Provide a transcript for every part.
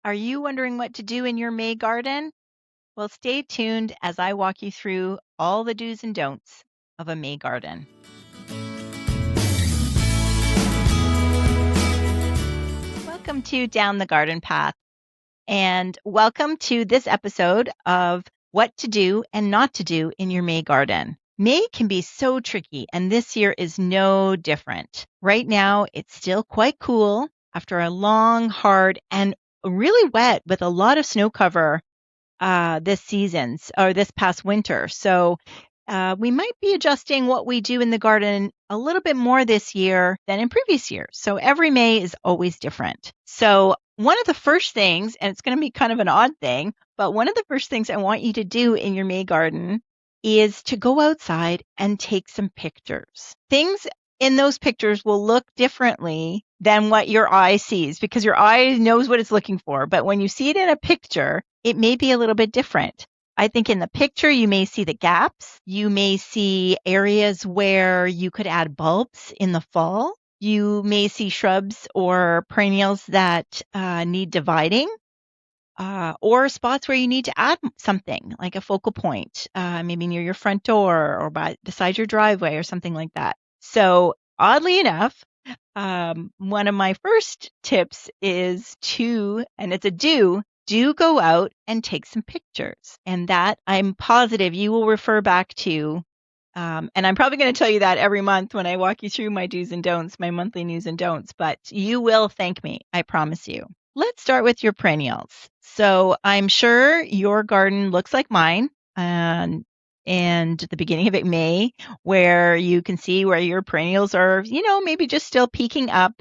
Are you wondering what to do in your May garden? Well, stay tuned as I walk you through all the do's and don'ts of a May garden. Welcome to Down the Garden Path, and welcome to this episode of what to do and not to do in your May garden. May can be so tricky, and this year is no different. Right now, it's still quite cool after a long, hard, and really wet with a lot of snow cover this past winter. So we might be adjusting what we do in the garden a little bit more this year than in previous years. So every May is always different. So one of the first things, and it's going to be kind of an odd thing, but one of the first things I want you to do in your May garden is to go outside and take some pictures. Things in those pictures will look differently than what your eye sees because your eye knows what it's looking for. But when you see it in a picture, it may be a little bit different. I think in the picture, you may see the gaps. You may see areas where you could add bulbs in the fall. You may see shrubs or perennials that need dividing. Or spots where you need to add something like a focal point, maybe near your front door or beside your driveway or something like that. So oddly enough, one of my first tips is and it's a do go out and take some pictures. And that I'm positive you will refer back to. And I'm probably going to tell you that every month when I walk you through my do's and don'ts, my monthly news and don'ts, but you will thank me. I promise you. Let's start with your perennials. So I'm sure your garden looks like mine. And the beginning of it, May, where you can see where your perennials are, maybe just still peeking up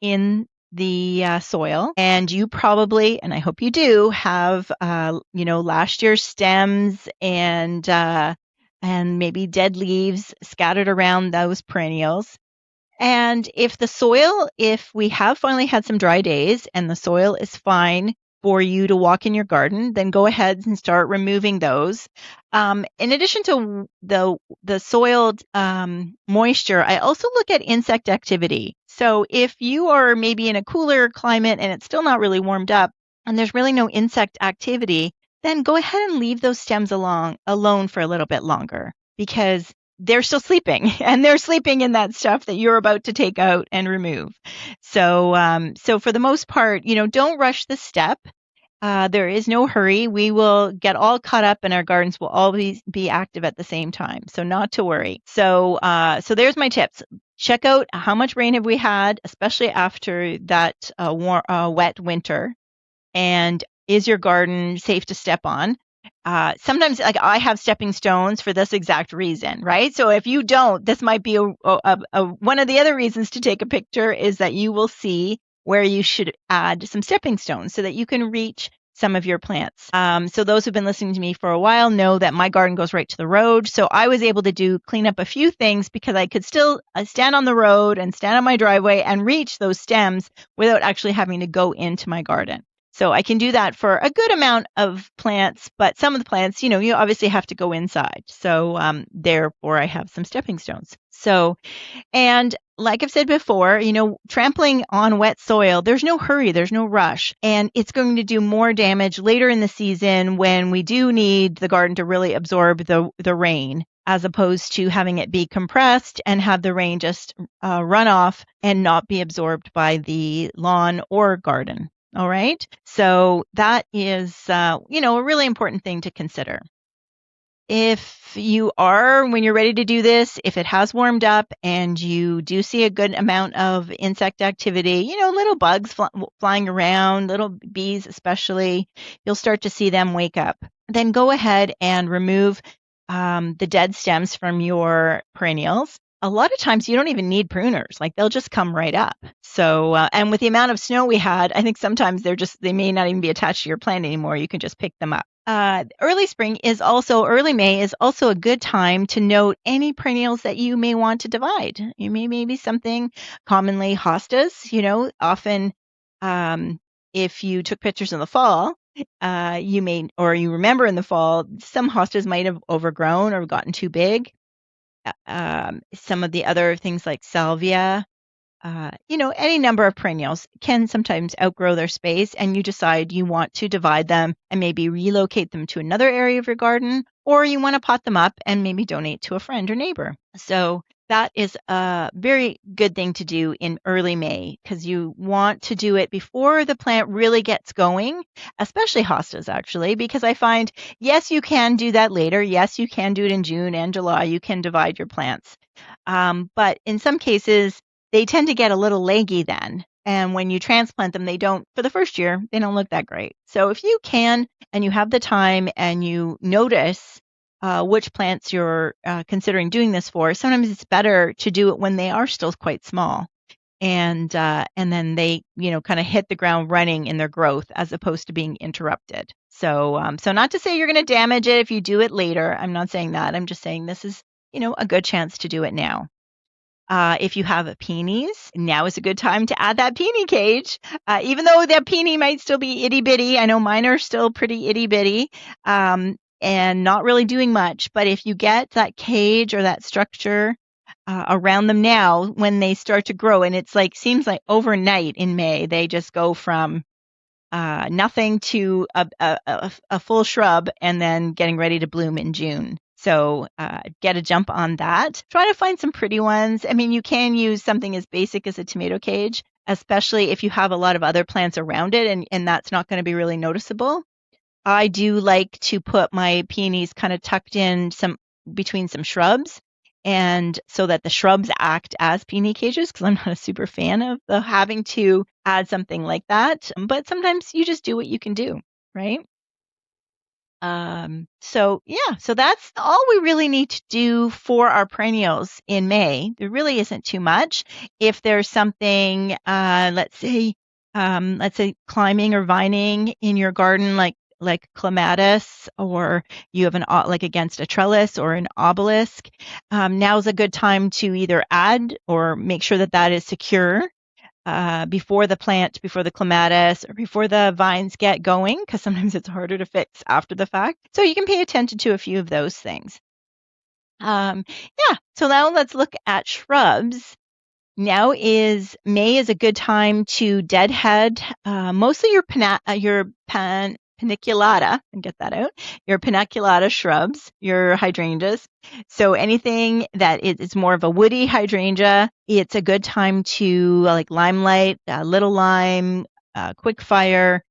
in the soil. And you probably, and I hope you do, have, last year's stems and maybe dead leaves scattered around those perennials. And if we have finally had some dry days and the soil is fine for you to walk in your garden, then go ahead and start removing those. In addition to the soiled moisture, I also look at insect activity. So if you are maybe in a cooler climate and it's still not really warmed up and there's really no insect activity, then go ahead and leave those stems alone for a little bit longer because they're still sleeping and they're sleeping in that stuff that you're about to take out and remove. So for the most part, don't rush the step. There is no hurry. We will get all caught up and our gardens will always be active at the same time. So not to worry. So there's my tips. Check out how much rain have we had, especially after that wet winter. And is your garden safe to step on? Sometimes like I have stepping stones for this exact reason, right? So if you don't, this might be one of the other reasons to take a picture is that you will see where you should add some stepping stones so that you can reach some of your plants. So those who've been listening to me for a while know that my garden goes right to the road. So I was able to clean up a few things because I could still stand on the road and stand on my driveway and reach those stems without actually having to go into my garden. So I can do that for a good amount of plants, but some of the plants, you obviously have to go inside. So therefore I have some stepping stones. So, and like I've said before, trampling on wet soil, there's no hurry, there's no rush, and it's going to do more damage later in the season when we do need the garden to really absorb the rain, as opposed to having it be compressed and have the rain just run off and not be absorbed by the lawn or garden. All right. So that is, a really important thing to consider. When you're ready to do this, if it has warmed up and you do see a good amount of insect activity, little bugs flying around, little bees especially, you'll start to see them wake up. Then go ahead and remove the dead stems from your perennials. A lot of times you don't even need pruners, like they'll just come right up. So, and with the amount of snow we had, I think sometimes they may not even be attached to your plant anymore. You can just pick them up. Early May is also a good time to note any perennials that you may want to divide. You maybe something commonly hostas, often, if you took pictures in the fall, you remember in the fall, some hostas might have overgrown or gotten too big. Some of the other things like salvia any number of perennials can sometimes outgrow their space, and you decide you want to divide them and maybe relocate them to another area of your garden, or you want to pot them up and maybe donate to a friend or neighbor. So that is a very good thing to do in early May, because you want to do it before the plant really gets going, especially hostas, actually, because I find, yes, you can do that later. Yes, you can do it in June and July. You can divide your plants. But in some cases, they tend to get a little leggy then. And when you transplant them, for the first year, they don't look that great. So if you can, and you have the time, and you notice which plants you're considering doing this for, sometimes it's better to do it when they are still quite small. And then they, kind of hit the ground running in their growth as opposed to being interrupted. So not to say you're going to damage it if you do it later. I'm not saying that. I'm just saying this is, a good chance to do it now. If you have peonies, now is a good time to add that peony cage. Even though that peony might still be itty bitty, I know mine are still pretty itty bitty and not really doing much. But if you get that cage or that structure around them now, when they start to grow, and seems like overnight in May, they just go from nothing to a full shrub and then getting ready to bloom in June. So get a jump on that. Try to find some pretty ones. I mean, you can use something as basic as a tomato cage, especially if you have a lot of other plants around it, and that's not going to be really noticeable. I do like to put my peonies kind of tucked in between some shrubs, and so that the shrubs act as peony cages, because I'm not a super fan of having to add something like that. But sometimes you just do what you can do, right? So that's all we really need to do for our perennials in May. There really isn't too much. If there's something, let's say climbing or vining in your garden, like clematis, or you have like against a trellis or an obelisk, now's a good time to either add or make sure that is secure before the clematis, or before the vines get going, because sometimes it's harder to fix after the fact. So you can pay attention to a few of those things. So now let's look at shrubs. Now May is a good time to deadhead mostly your paniculata, and get that out, your paniculata shrubs, your hydrangeas. So anything that is more of a woody hydrangea, it's a good time to, like limelight, little lime, quickfire,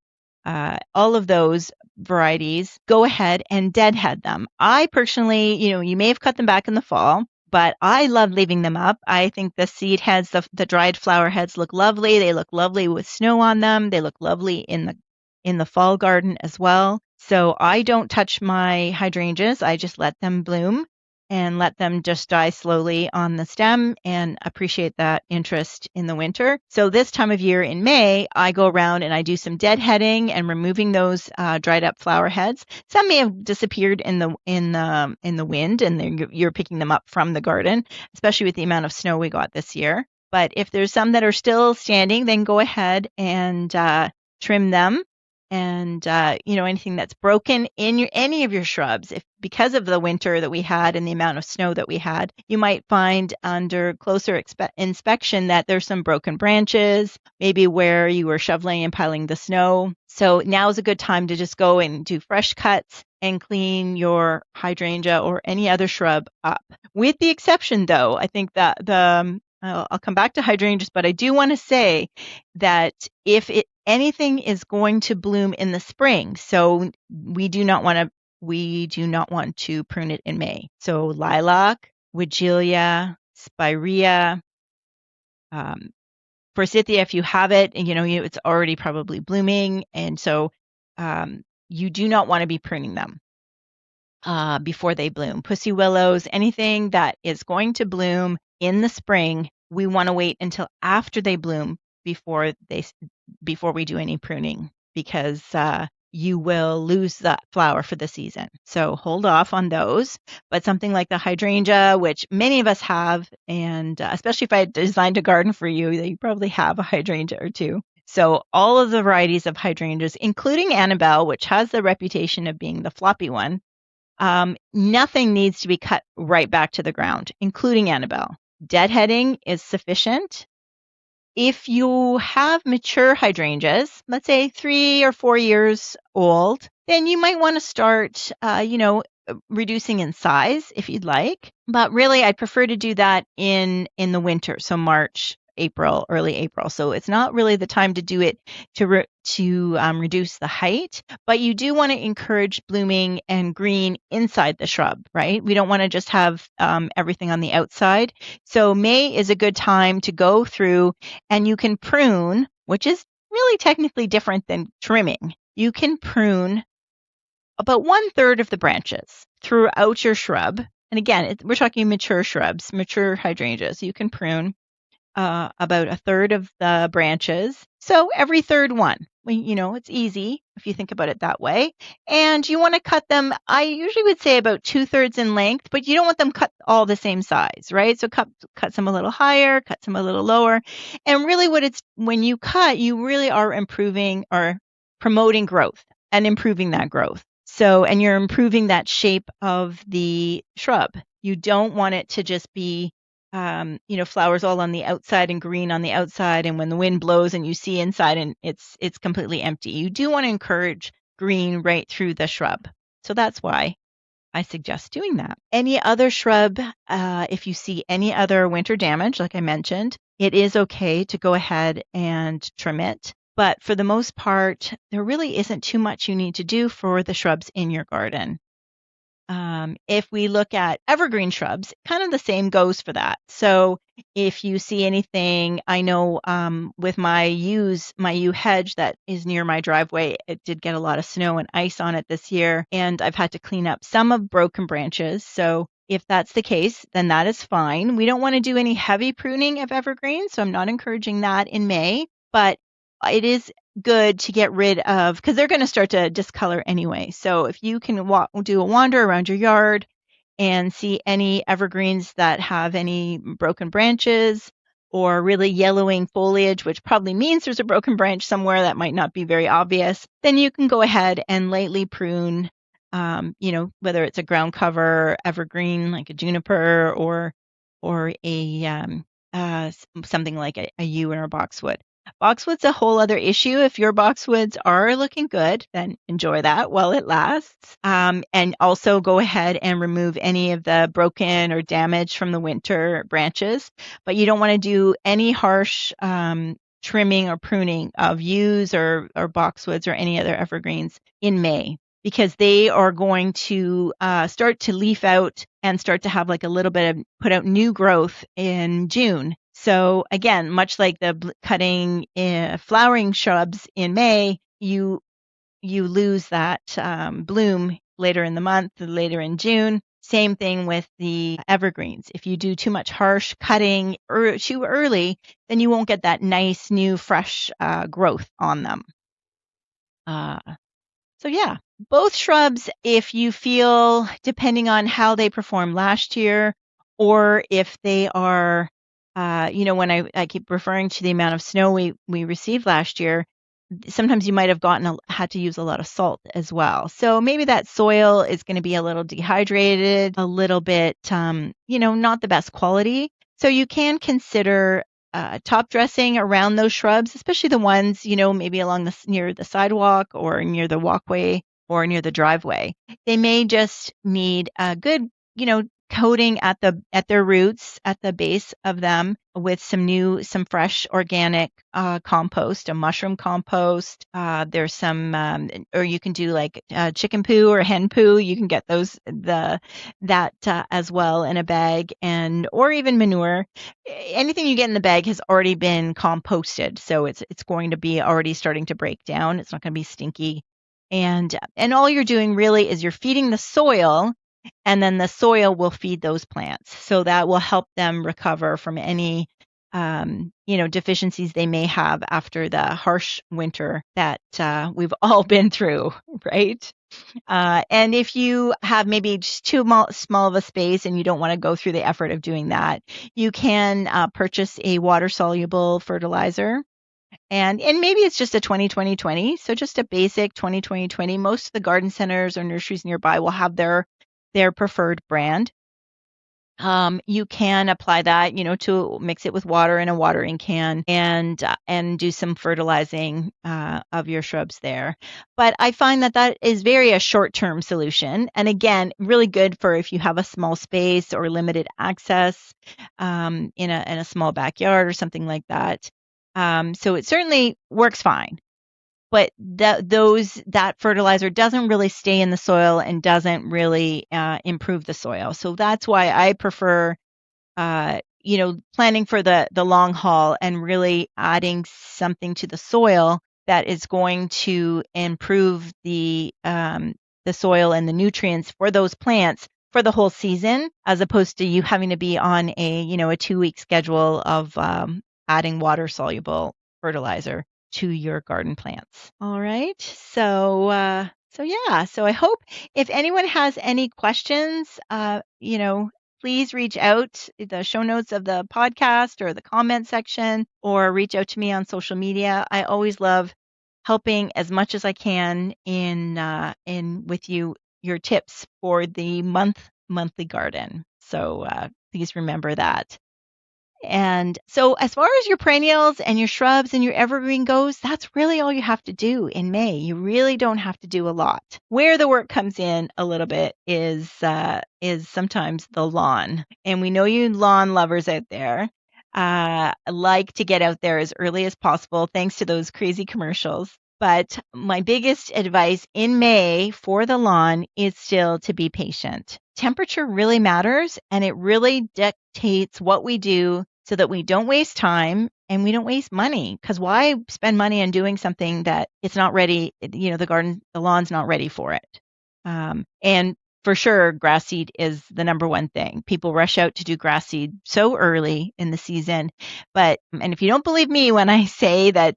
all of those varieties, go ahead and deadhead them. I personally, you may have cut them back in the fall, but I love leaving them up. I think the seed heads, the dried flower heads look lovely. They look lovely with snow on them. They look lovely in the fall garden as well. So I don't touch my hydrangeas. I just let them bloom and let them just die slowly on the stem, and appreciate that interest in the winter. So this time of year in May, I go around and I do some deadheading and removing those dried up flower heads. Some may have disappeared in the wind, and you're picking them up from the garden, especially with the amount of snow we got this year. But if there's some that are still standing, then go ahead and trim them. And anything that's broken in any of your shrubs, if because of the winter that we had and the amount of snow that we had, you might find under closer inspection that there's some broken branches, maybe where you were shoveling and piling the snow. So now is a good time to just go and do fresh cuts and clean your hydrangea or any other shrub up. With the exception, though, I think that I'll come back to hydrangeas, but I do want to say that if anything is going to bloom in the spring, so we do not want to prune it in May. So lilac, wigelia, spirea, forsythia, if you have it, and it's already probably blooming, and so you do not want to be pruning them before they bloom. Pussy willows, anything that is going to bloom in the spring, we want to wait until after they bloom before we do any pruning, because you will lose that flower for the season. So hold off on those. But something like the hydrangea, which many of us have, and especially if I designed a garden for you, you probably have a hydrangea or two. So all of the varieties of hydrangeas, including Annabelle, which has the reputation of being the floppy one, nothing needs to be cut right back to the ground, including Annabelle. Deadheading is sufficient. if you have mature hydrangeas, let's say 3 or 4 years old, then you might want to start, reducing in size if you'd like. But really, I prefer to do that in the winter, so March, April, early April. So it's not really the time to do it to reduce the height, but you do want to encourage blooming and green inside the shrub, right? We don't want to just have everything on the outside. So May is a good time to go through, and you can prune, which is really technically different than trimming. You can prune about 1/3 of the branches throughout your shrub. And again, we're talking mature shrubs, mature hydrangeas. You can prune about 1/3 of the branches. So every third one. It's easy if you think about it that way. And you want to cut them, I usually would say about 2/3 in length, but you don't want them cut all the same size, right? So cut some a little higher, cut some a little lower. And really when you cut, you really are improving or promoting growth and improving that growth. So, and you're improving that shape of the shrub. You don't want it to just be flowers all on the outside and green on the outside, and when the wind blows and you see inside and it's completely empty. You do want to encourage green right through the shrub. So that's why I suggest doing that. Any other shrub, if you see any other winter damage, like I mentioned, it is okay to go ahead and trim it. But for the most part, there really isn't too much you need to do for the shrubs in your garden. If we look at evergreen shrubs, kind of the same goes for that. So if you see anything, I know with my yew hedge that is near my driveway, it did get a lot of snow and ice on it this year, and I've had to clean up some of broken branches. So if that's the case, then that is fine. We don't want to do any heavy pruning of evergreens, so I'm not encouraging that in May, but it is good to get rid of, because they're going to start to discolor anyway. So if you can do a wander around your yard and see any evergreens that have any broken branches or really yellowing foliage, which probably means there's a broken branch somewhere that might not be very obvious, then you can go ahead and lightly prune, whether it's a ground cover evergreen like a juniper or something like a yew or a boxwood. Boxwood's a whole other issue. If your boxwoods are looking good, then enjoy that while it lasts. And also go ahead and remove any of the broken or damaged from the winter branches. But you don't want to do any harsh trimming or pruning of yews or boxwoods or any other evergreens in May, because they are going to start to leaf out and start to have like a little bit of put out new growth in June. So again, much like the cutting flowering shrubs in May, you lose that bloom later in the month, later in June. Same thing with the evergreens. If you do too much harsh cutting too early, then you won't get that nice new fresh growth on them. So yeah, both shrubs, if you feel, depending on how they performed last year, or if they are, when I keep referring to the amount of snow we received last year, sometimes you might have had to use a lot of salt as well. So maybe that soil is going to be a little dehydrated, a little bit, not the best quality. So you can consider top dressing around those shrubs, especially the ones, maybe near the sidewalk or near the walkway or near the driveway. They may just need a good, coating at their roots, at the base of them, with some fresh organic compost, a mushroom compost. There's some, or you can do like chicken poo or hen poo. You can get that as well in a bag, or even manure. Anything you get in the bag has already been composted, so it's going to be already starting to break down. It's not going to be stinky. And all you're doing really is you're feeding the soil, and then the soil will feed those plants. So that will help them recover from any, deficiencies they may have after the harsh winter that we've all been through, right? And if you have maybe just too small of a space and you don't want to go through the effort of doing that, you can purchase a water-soluble fertilizer. And maybe it's just a 20-20-20, so just a basic 20-20-20. Most of the garden centers or nurseries nearby will have their preferred brand. You can apply that, to mix it with water in a watering can and do some fertilizing of your shrubs there. But I find that is very a short-term solution, and again, really good for if you have a small space or limited access in a small backyard or something like that. So it certainly works fine, but that fertilizer doesn't really stay in the soil and doesn't really improve the soil. So that's why I prefer, planning for the long haul and really adding something to the soil that is going to improve the soil and the nutrients for those plants for the whole season, as opposed to you having to be on a 2-week schedule of adding water soluble fertilizer to your garden plants. All right. So yeah. So I hope if anyone has any questions, please reach out the show notes of the podcast or the comment section, or reach out to me on social media. I always love helping as much as I can in with your tips for the monthly garden. So please remember that. And so as far as your perennials and your shrubs and your evergreen goes, that's really all you have to do in May. You really don't have to do a lot. Where the work comes in a little bit is sometimes the lawn. And we know you lawn lovers out there like to get out there as early as possible thanks to those crazy commercials. But my biggest advice in May for the lawn is still to be patient. Temperature really matters, and it really dictates what we do so that we don't waste time and we don't waste money. Because why spend money on doing something that it's not ready? The lawn's not ready for it. And for sure, grass seed is the number one thing. People rush out to do grass seed so early in the season. And if you don't believe me when I say that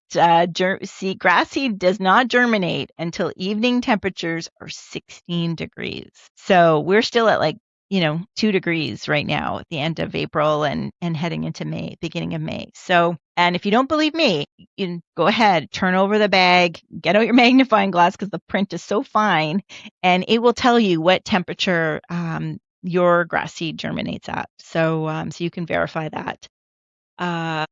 grass seed does not germinate until evening temperatures are 16 degrees. So we're still at 2 degrees right now at the end of April and heading into May, beginning of May. So, and if you don't believe me, you can go ahead, turn over the bag, get out your magnifying glass because the print is so fine, and it will tell you what temperature your grass seed germinates at. So you can verify that.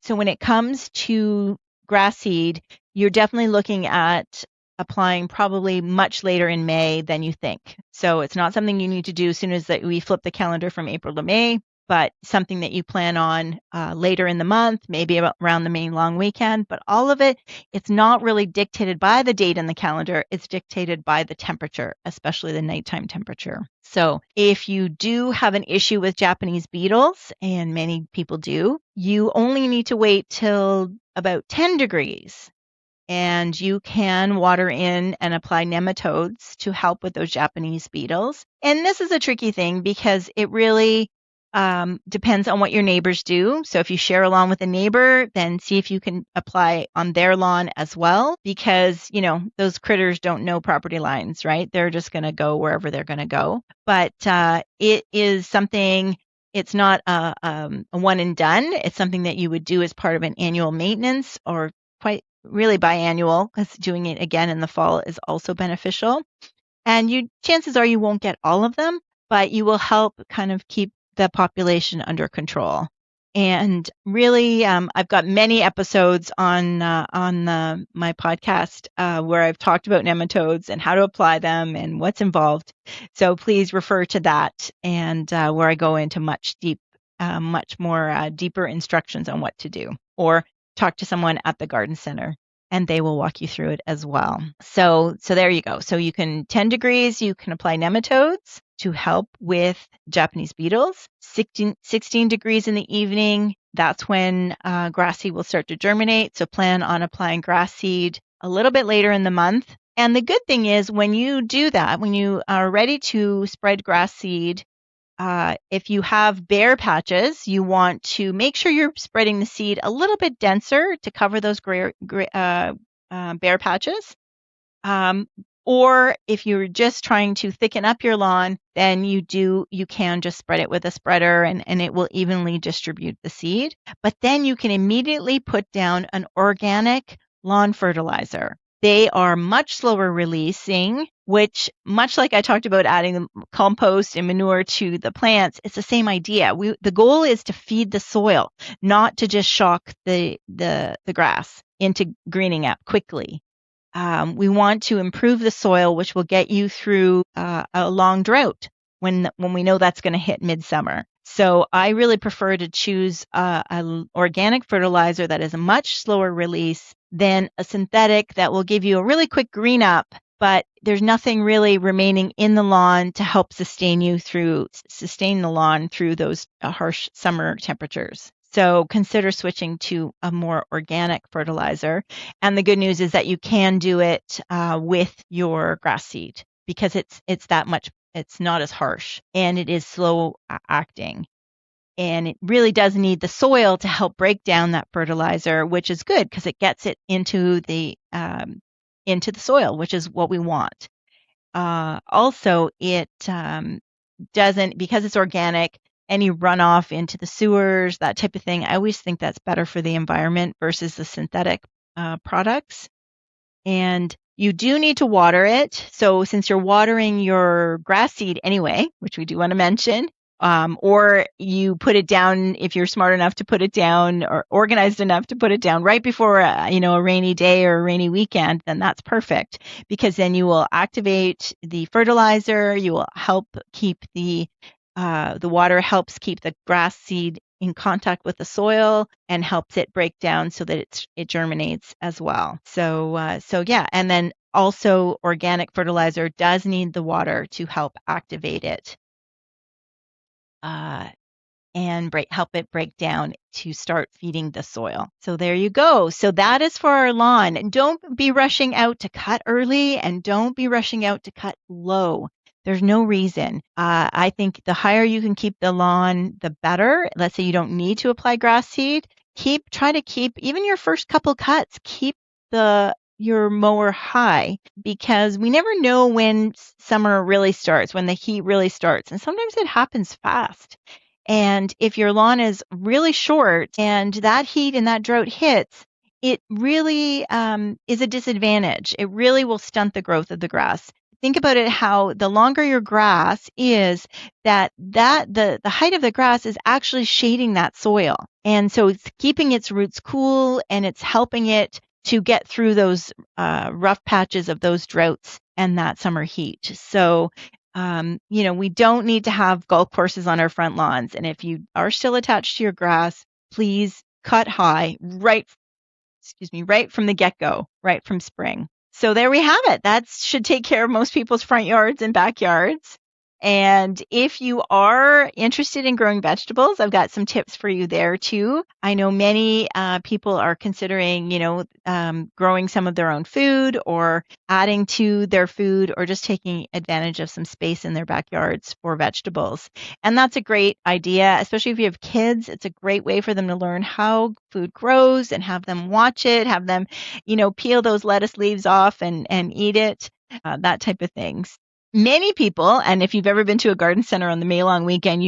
So when it comes to grass seed, you're definitely looking at applying probably much later in May than you think. So it's not something you need to do as soon as that we flip the calendar from April to May, but something that you plan on later in the month, maybe around the May long weekend. But all of it's not really dictated by the date in the calendar. It's dictated by the temperature, especially the nighttime temperature. So if you do have an issue with Japanese beetles, and many people do, you only need to wait till about 10 degrees. And you can water in and apply nematodes to help with those Japanese beetles. And this is a tricky thing because it really depends on what your neighbors do. So if you share a lawn with a neighbor, then see if you can apply on their lawn as well, because, those critters don't know property lines, right? They're just going to go wherever they're going to go. But it is something, it's not a one and done. It's something that you would do as part of an annual maintenance, or quite really biannual, because doing it again in the fall is also beneficial. And chances are you won't get all of them, but you will help kind of keep the population under control. And really, I've got many episodes on my podcast where I've talked about nematodes and how to apply them and what's involved. So please refer to that, and where I go into much more deeper instructions on what to do, or talk to someone at the garden center and they will walk you through it as well. So there you go. So you can 10 degrees, you can apply nematodes to help with Japanese beetles. 16 degrees in the evening, that's when grass seed will start to germinate. So plan on applying grass seed a little bit later in the month. And the good thing is when you do that, when you are ready to spread grass seed, if you have bare patches, you want to make sure you're spreading the seed a little bit denser to cover those bare patches. Or if you're just trying to thicken up your lawn, then you can just spread it with a spreader and it will evenly distribute the seed. But then you can immediately put down an organic lawn fertilizer. They are much slower releasing, which, much like I talked about adding compost and manure to the plants, it's the same idea. The goal is to feed the soil, not to just shock the grass into greening up quickly. We want to improve the soil, which will get you through a long drought when we know that's going to hit midsummer. So I really prefer to choose an organic fertilizer that is a much slower release than a synthetic that will give you a really quick green up, but there's nothing really remaining in the lawn to help sustain the lawn through those harsh summer temperatures. So consider switching to a more organic fertilizer. And the good news is that you can do it with your grass seed because it's that much. It's not as harsh and it is slow acting. And it really does need the soil to help break down that fertilizer, which is good because it gets it into the soil, which is what we want. Also, it doesn't, because it's organic, any runoff into the sewers, that type of thing. I always think that's better for the environment versus the synthetic products. And you do need to water it. So since you're watering your grass seed anyway, which we do want to mention, or you put it down if you're smart enough to put it down or organized enough to put it down right before a rainy day or a rainy weekend, then that's perfect because then you will activate the fertilizer. You will help keep the water helps keep the grass seed in contact with the soil and helps it break down so that it germinates as well. So yeah, and then also organic fertilizer does need the water to help activate it and help it break down to start feeding the soil. So there you go. So that is for our lawn. Don't be rushing out to cut early and don't be rushing out to cut low. There's no reason. I think the higher you can keep the lawn, the better. Let's say you don't need to apply grass seed. Try to keep even your first couple cuts, keep your mower high because we never know when summer really starts, when the heat really starts. And sometimes it happens fast. And if your lawn is really short and that heat and that drought hits, it really is a disadvantage. It really will stunt the growth of the grass. Think about it how the longer your grass is, the height of the grass is actually shading that soil. And so it's keeping its roots cool and it's helping it to get through those rough patches of those droughts and that summer heat. So we don't need to have golf courses on our front lawns. And if you are still attached to your grass, please cut high right from the get-go, right from spring. So there we have it. That should take care of most people's front yards and backyards. And if you are interested in growing vegetables, I've got some tips for you there too. I know many people are considering, growing some of their own food or adding to their food or just taking advantage of some space in their backyards for vegetables. And that's a great idea, especially if you have kids. It's a great way for them to learn how food grows and have them watch it, have them, peel those lettuce leaves off and eat it, that type of things. Many people, and if you've ever been to a garden center on the May long weekend,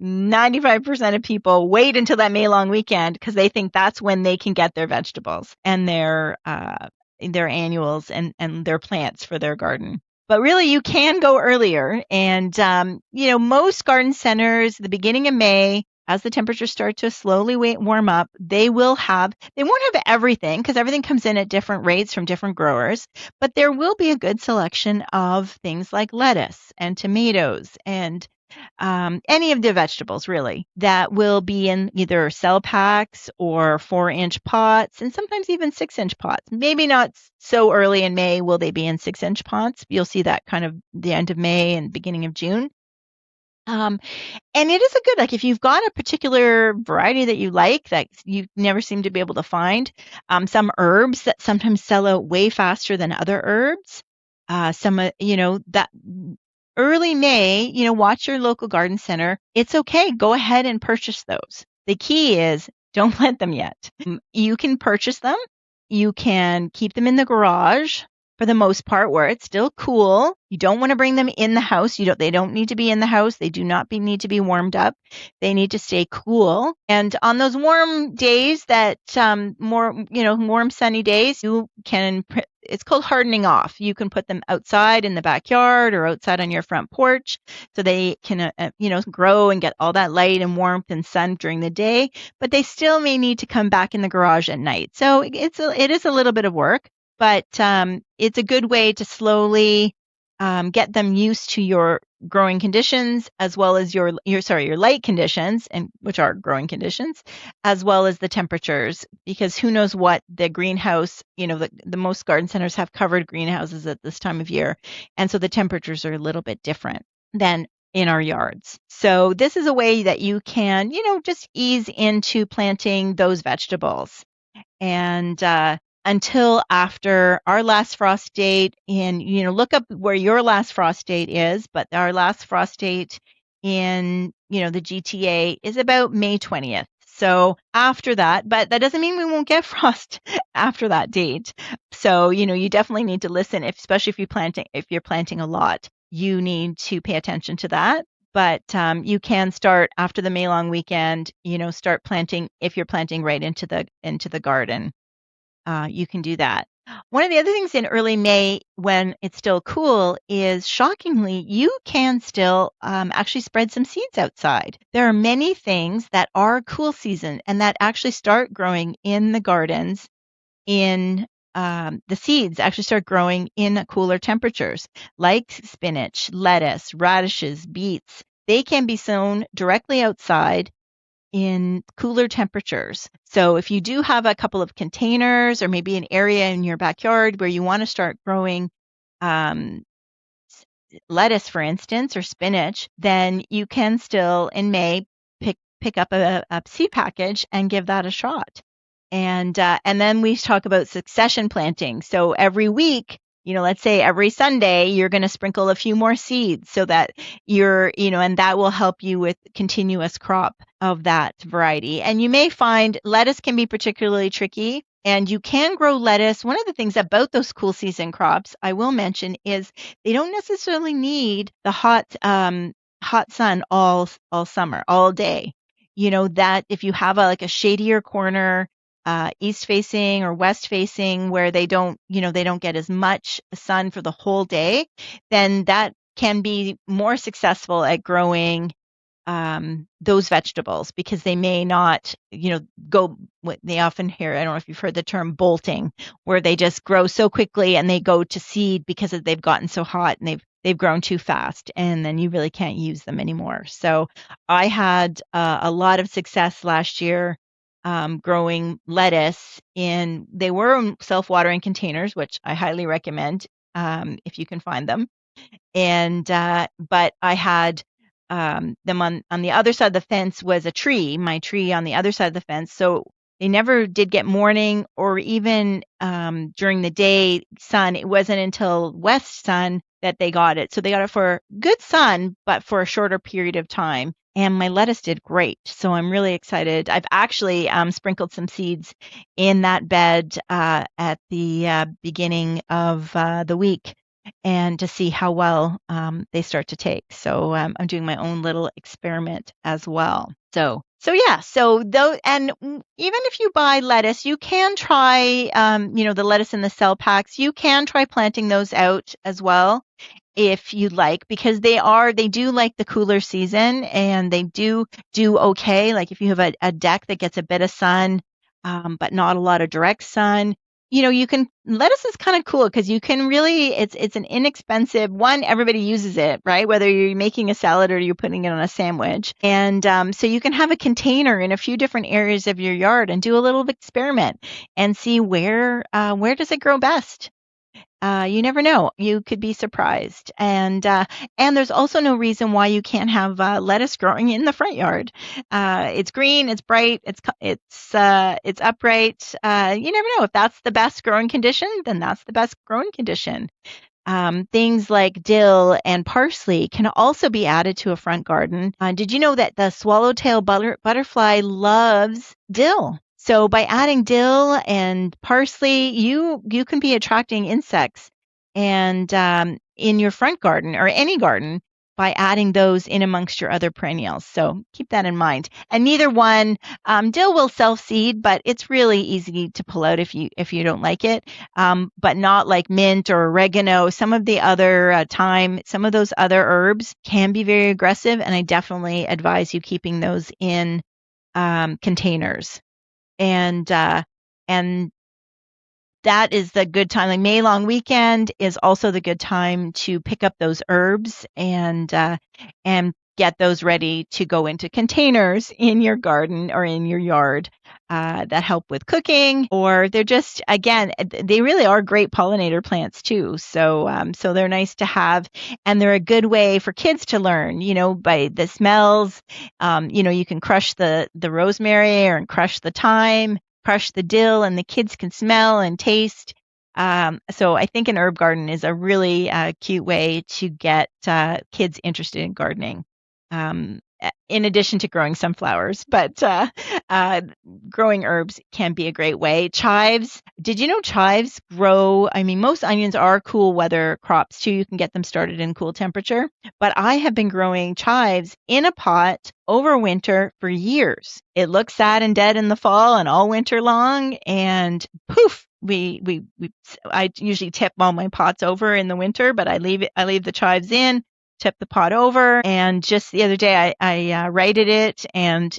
95% of people wait until that May long weekend because they think that's when they can get their vegetables and their annuals and their plants for their garden. But really, you can go earlier. And, most garden centers, the beginning of May, as the temperatures start to slowly warm up, they won't have everything because everything comes in at different rates from different growers, but there will be a good selection of things like lettuce and tomatoes and any of the vegetables really that will be in either cell packs or 4-inch pots and sometimes even 6-inch pots. Maybe not so early in May will they be in 6-inch pots. You'll see that kind of the end of May and beginning of June. And it is a good, if you've got a particular variety that you like that you never seem to be able to find, some herbs that sometimes sell out way faster than other herbs. That early May, watch your local garden center. It's okay. Go ahead and purchase those. The key is don't plant them yet. You can purchase them. You can keep them in the garage. for the most part, where it's still cool. You don't want to bring them in the house. They don't need to be in the house. They do not need to be warmed up. They need to stay cool. And on those warm days that warm sunny days, you can it's called hardening off. You can put them outside in the backyard or outside on your front porch so they can grow and get all that light and warmth and sun during the day, but they still may need to come back in the garage at night. So it is a little bit of work, but it's a good way to slowly get them used to your growing conditions, as well as your light conditions, and which are growing conditions, as well as the temperatures, because who knows what the greenhouse, the most garden centers have covered greenhouses at this time of year. And so the temperatures are a little bit different than in our yards. So this is a way that you can, just ease into planting those vegetables. And until after our last frost date, and look up where your last frost date is, but our last frost date in the GTA is about May 20th. So after that, but that doesn't mean we won't get frost after that date. So you definitely need to listen, especially if you're planting a lot. You need to pay attention to that. But you can start after the May long weekend. Start planting if you're planting right into the garden. You can do that. One of the other things in early May when it's still cool is, shockingly, you can still actually spread some seeds outside. There are many things that are cool season and that actually start growing in the gardens in the seeds actually start growing in cooler temperatures, like spinach, lettuce, radishes, beets. They can be sown directly outside in cooler temperatures. So if you do have a couple of containers or maybe an area in your backyard where you want to start growing lettuce, for instance, or spinach, then you can still in May pick up a seed package and give that a shot. And then we talk about succession planting. So every week, let's say every Sunday, you're going to sprinkle a few more seeds so that and that will help you with continuous crop of that variety. And you may find lettuce can be particularly tricky, and you can grow lettuce. One of the things about those cool season crops, I will mention, is they don't necessarily need the hot sun all summer, all day. That if you have a shadier corner, east facing or west facing, where they don't get as much sun for the whole day, then that can be more successful at growing those vegetables, because they may not, go what they often hear. I don't know if you've heard the term bolting, where they just grow so quickly and they go to seed because they've gotten so hot and they've grown too fast, and then you really can't use them anymore. So I had a lot of success last year growing lettuce they were self-watering containers, which I highly recommend if you can find them. And but I had them on the other side of the fence was my tree on the other side of the fence. So they never did get morning or even during the day sun. It wasn't until west sun that they got it. So they got it for good sun, but for a shorter period of time. And my lettuce did great. So I'm really excited. I've actually sprinkled some seeds in that bed at the beginning of the week, and to see how well they start to take. So I'm doing my own little experiment as well. So yeah. So though, and even if you buy lettuce, you can try, the lettuce in the cell packs. You can try planting those out as well, if you'd like, because they do like the cooler season, and they do okay. Like if you have a deck that gets a bit of sun, but not a lot of direct sun, lettuce is kind of cool because you can really, it's an inexpensive one. Everybody uses it, right? Whether you're making a salad or you're putting it on a sandwich. And so you can have a container in a few different areas of your yard and do a little experiment and see where does it grow best. You never know. You could be surprised. And there's also no reason why you can't have lettuce growing in the front yard. It's green, it's bright, it's upright. You never know. If that's the best growing condition, then that's the best growing condition. Things like dill and parsley can also be added to a front garden. Did you know that the swallowtail butterfly loves dill? So by adding dill and parsley, you can be attracting insects and in your front garden or any garden by adding those in amongst your other perennials. So keep that in mind. And neither one, dill will self-seed, but it's really easy to pull out if you don't like it. But not like mint or oregano. Some of the other thyme, some of those other herbs can be very aggressive, and I definitely advise you keeping those in containers. And that is the good time. Like May long weekend is also the good time to pick up those herbs and get those ready to go into containers in your garden or in your yard that help with cooking. Or they're just, again, they really are great pollinator plants too. So so they're nice to have, and they're a good way for kids to learn, by the smells. You can crush the rosemary or crush the thyme, crush the dill, and the kids can smell and taste. So I think an herb garden is a really cute way to get kids interested in gardening. In addition to growing sunflowers, but growing herbs can be a great way. Chives. Did you know chives grow? I mean, most onions are cool weather crops too. You can get them started in cool temperature. But I have been growing chives in a pot over winter for years. It looks sad and dead in the fall and all winter long, and poof. I usually tip all my pots over in the winter, but I leave the chives in, tip the pot over, and just the other day I righted it, and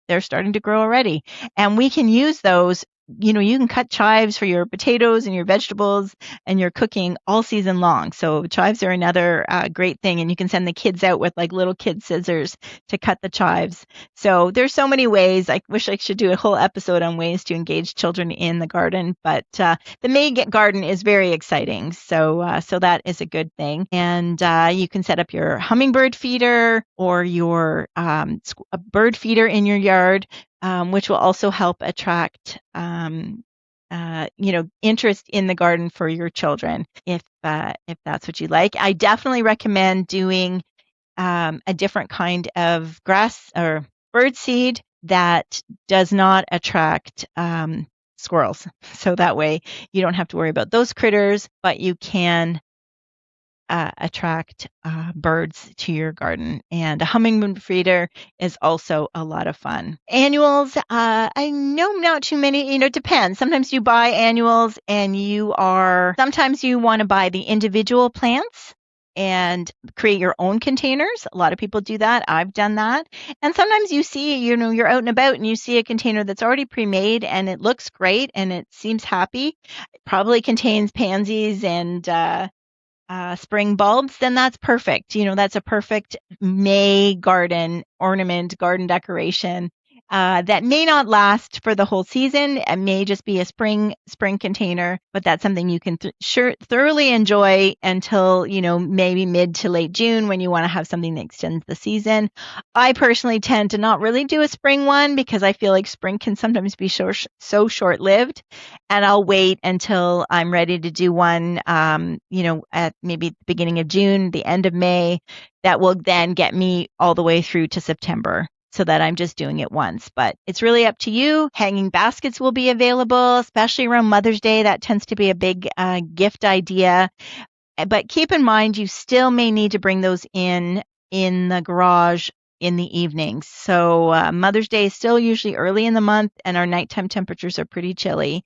they're starting to grow already. And we can use those. You can cut chives for your potatoes and your vegetables and your cooking all season long. So chives are another great thing, and you can send the kids out with like little kid scissors to cut the chives. So there's so many ways. I wish I should do a whole episode on ways to engage children in the garden, but the May garden is very exciting. So so that is a good thing. And you can set up your hummingbird feeder or your a bird feeder in your yard, which will also help attract interest in the garden for your children if that's what you like. I definitely recommend doing a different kind of grass or bird seed that does not attract squirrels. So that way you don't have to worry about those critters, but you can attract birds to your garden. And a hummingbird feeder is also a lot of fun. Annuals, I know not too many, it depends. Sometimes you buy annuals and sometimes you want to buy the individual plants and create your own containers. A lot of people do that. I've done that. And sometimes you see, you're out and about and you see a container that's already pre-made and it looks great and it seems happy. It probably contains pansies and spring bulbs, then that's perfect. That's a perfect May garden ornament, garden decoration that may not last for the whole season. It may just be a spring container, but that's something you can thoroughly enjoy until, maybe mid to late June when you want to have something that extends the season. I personally tend to not really do a spring one because I feel like spring can sometimes be so short-lived, and I'll wait until I'm ready to do one, at maybe the beginning of June, the end of May, that will then get me all the way through to September, so that I'm just doing it once. But it's really up to you. Hanging baskets will be available, especially around Mother's Day. That tends to be a big gift idea. But keep in mind, you still may need to bring those in the garage in the evenings. So Mother's Day is still usually early in the month, and our nighttime temperatures are pretty chilly.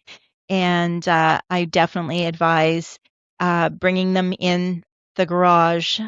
And I definitely advise bringing them in the garage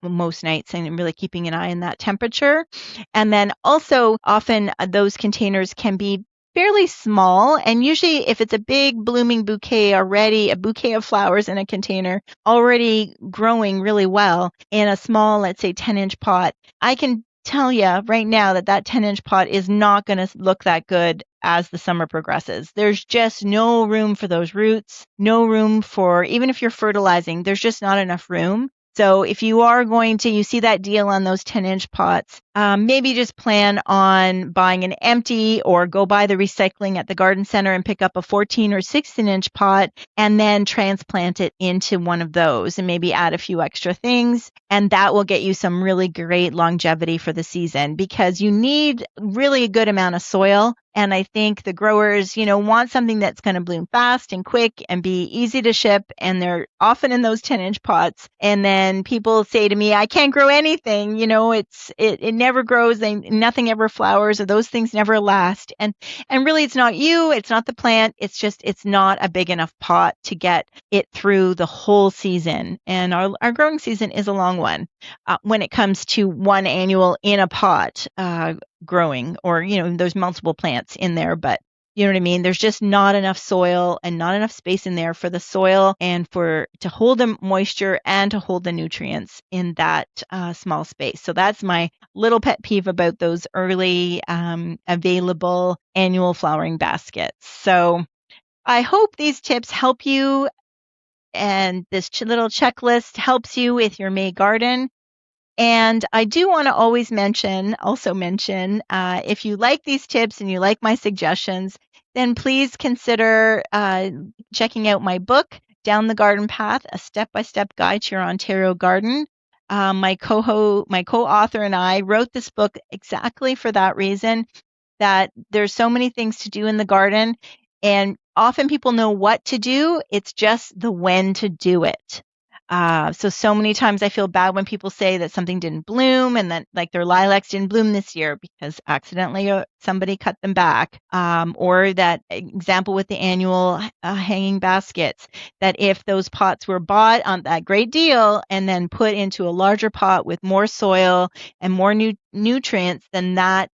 most nights and really keeping an eye on that temperature. And then also often those containers can be fairly small, and usually if it's a big blooming bouquet already, a bouquet of flowers in a container already growing really well in a small, let's say 10-inch pot, I can tell you right now that 10-inch pot is not going to look that good as the summer progresses. There's just no room for those roots, no room for, even if you're fertilizing, there's just not enough room. So if you are you see that deal on those 10-inch pots, maybe just plan on buying an empty, or go buy the recycling at the garden center and pick up a 14 or 16-inch pot and then transplant it into one of those and maybe add a few extra things. And that will get you some really great longevity for the season, because you need really a good amount of soil And I think the growers, want something that's going to bloom fast and quick and be easy to ship. And they're often in those 10-inch pots. And then people say to me, I can't grow anything. It never grows. Nothing ever flowers, or those things never last. And really, it's not you. It's not the plant. It's just, it's not a big enough pot to get it through the whole season. And our growing season is a long one when it comes to one annual in a pot growing, or, there's multiple plants in there, but you know what I mean? There's just not enough soil and not enough space in there for the soil and to hold the moisture and to hold the nutrients in that small space. So that's my little pet peeve about those early available annual flowering baskets. So I hope these tips help you, and this little checklist helps you with your May garden. And I do want to also mention, if you like these tips and you like my suggestions, then please consider checking out my book, Down the Garden Path, a step-by-step guide to your Ontario garden. My co-author and I wrote this book exactly for that reason, that there's so many things to do in the garden, and often people know what to do. It's just the when to do it. So many times I feel bad when people say that something didn't bloom, and that like their lilacs didn't bloom this year because accidentally somebody cut them back. Or that example with the annual hanging baskets, that if those pots were bought on that great deal and then put into a larger pot with more soil and more nutrients, then that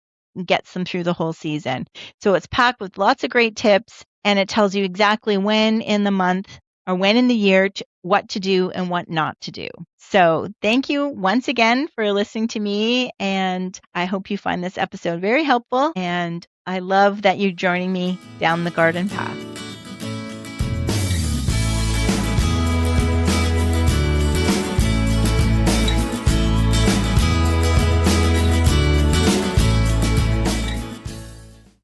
gets them through the whole season. So it's packed with lots of great tips, and it tells you exactly when in the month or when in the year what to do and what not to do. So thank you once again for listening to me, and I hope you find this episode very helpful, and I love that you're joining me down the garden path.